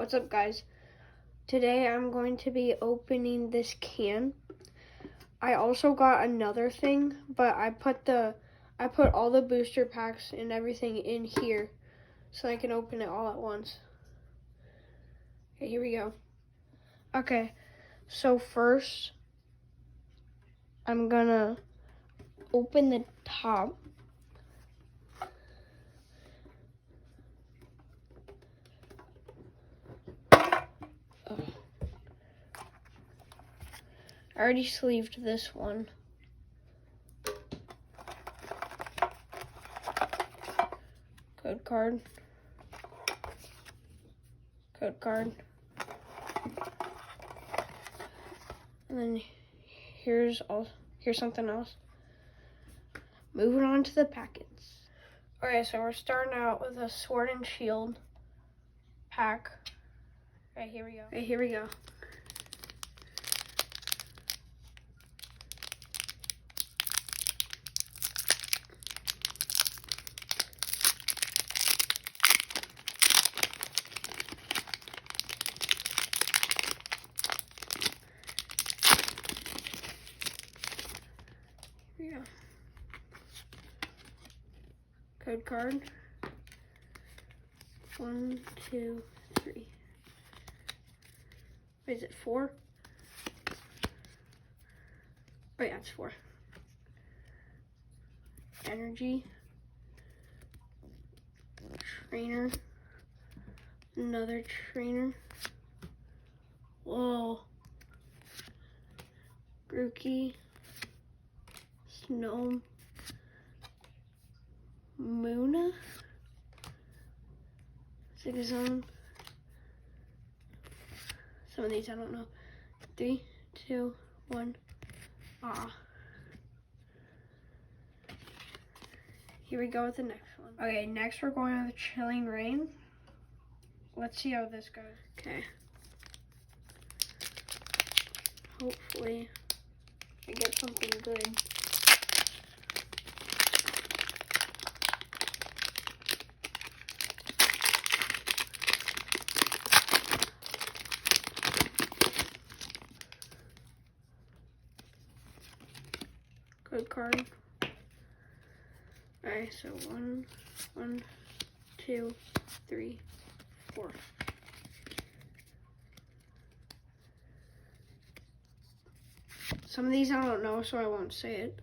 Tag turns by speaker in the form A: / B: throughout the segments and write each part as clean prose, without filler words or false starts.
A: What's up, guys? Today I'm going to be opening this can. I also got another thing, but I put all the booster packs and everything in here so I can open it all at once. Okay, here we go. Okay, so first I'm gonna open the top. I already sleeved this one. Code card. Code card. And then here's something else. Moving on to the packets. Okay, so we're starting out with a Sword and Shield pack. Okay, here we go. Okay, here we go. Yeah. Code card. 1, 2, 3. Wait, is it 4? Oh yeah, it's 4. Energy. Trainer. Another trainer. Whoa. Grookey. Snow. Moona. Zigazone. Some of these I don't know. 3, 2, 1. Ah. Here we go with the next one. Okay, next we're going with Chilling Rain. Let's see how this goes. Okay. Hopefully I get something good. Code card. Alright, so 1, 2, 3, 4. Some of these I don't know, so I won't say it.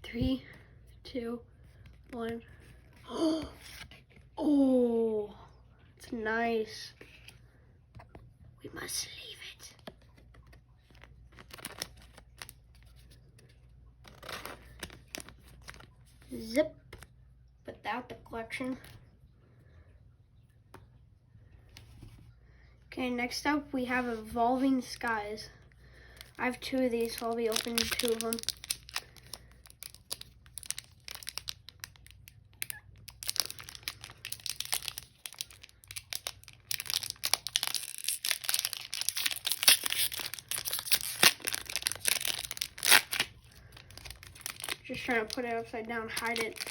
A: Three, 2, 1. Oh, it's nice. We must leave it. Zip. Put that out the collection. Okay, next up we have Evolving Skies. I have 2 of these, so I'll be opening 2 of them. Just trying to put it upside down, hide it.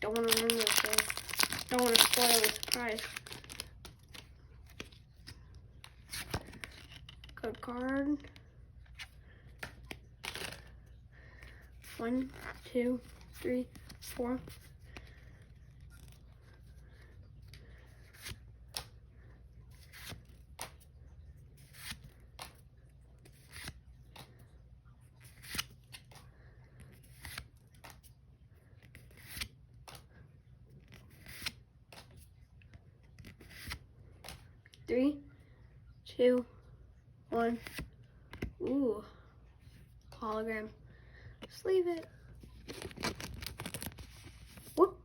A: Don't want to ruin this though. Don't want to spoil the surprise. Code card. 1, 2, 3, 4. Three, 2, 1. Ooh, hologram. Sleeve it. Whoop.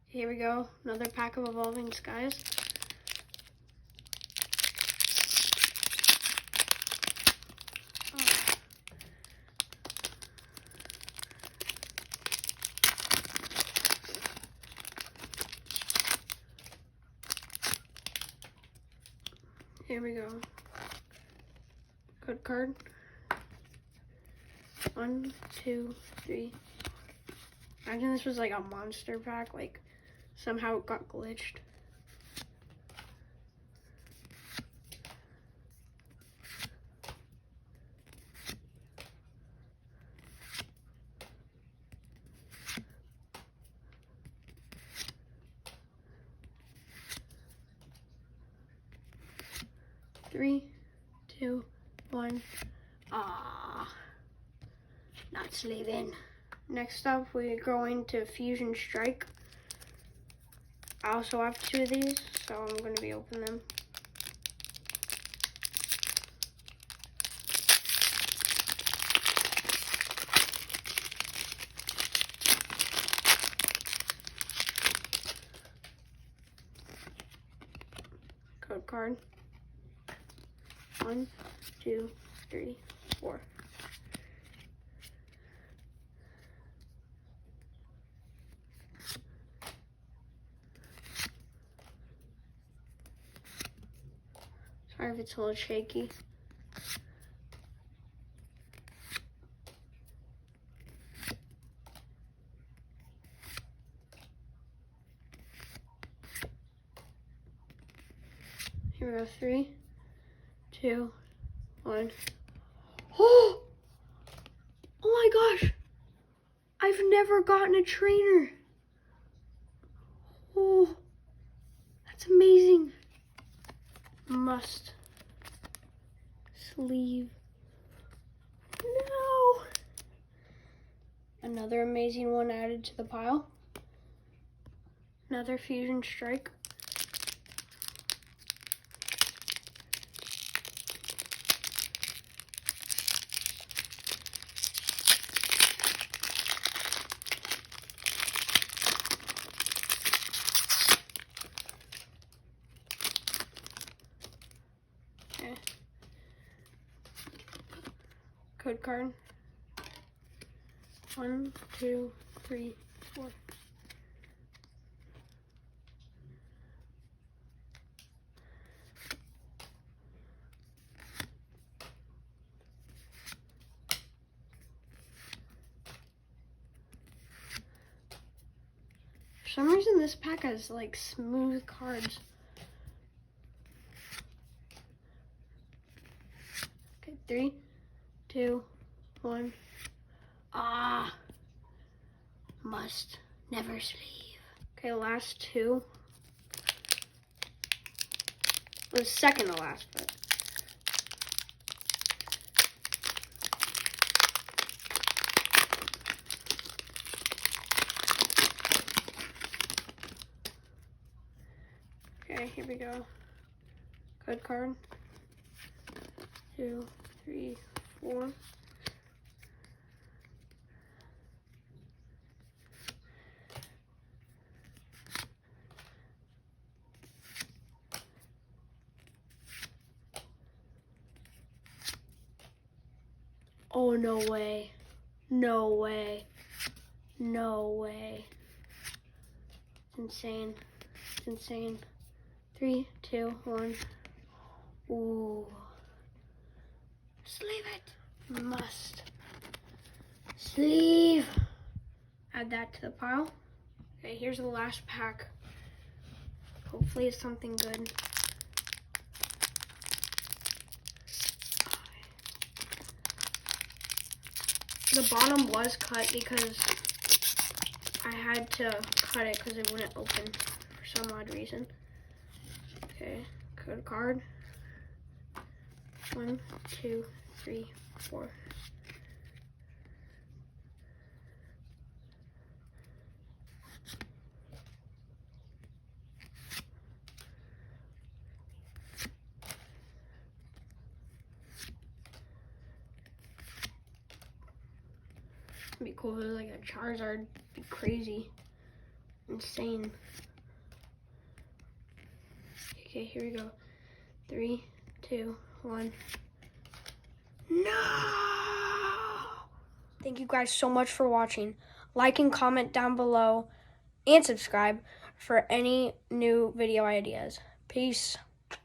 A: Here we go. Another pack of Evolving Skies. Here we go. Code card. 1, 2, 3. Imagine this was like a monster pack, like somehow it got glitched. Three, 2, 1. Not sleeving. Next up, we're going to Fusion Strike. I also have 2 of these, so I'm going to be opening them. Code card. 1, 2, 3, 4. Sorry if it's a little shaky. Here we go. 3, 2, 1. Oh! Oh my gosh! I've never gotten a trainer. Oh, that's amazing. Must sleeve. No. Another amazing one added to the pile. Another Fusion Strike. Okay. Code card. 1, 2, 3, 4. For some reason, this pack has like smooth cards. Okay, 3, 2, 1. Must never sleeve. Okay, last 2. It was second to last, but. Okay, here we go. Code card. 2, 3, 4. Oh, no way. No way. No way. It's insane. It's insane. 3, 2, 1. Ooh. Sleeve it. Must. Sleeve. Add that to the pile. Okay, here's the last pack. Hopefully it's something good. The bottom was cut because I had to cut it because it wouldn't open for some odd reason. Okay, code card. 1, 2, 3, 4. It'd be cool if it was like a Charizard. It'd be crazy. Insane. Okay, here we go. 3, 2, 1. No! Thank you guys so much for watching. Like and comment down below and subscribe for any new video ideas. Peace.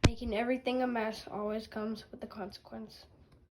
A: Making everything a mess always comes with a consequence.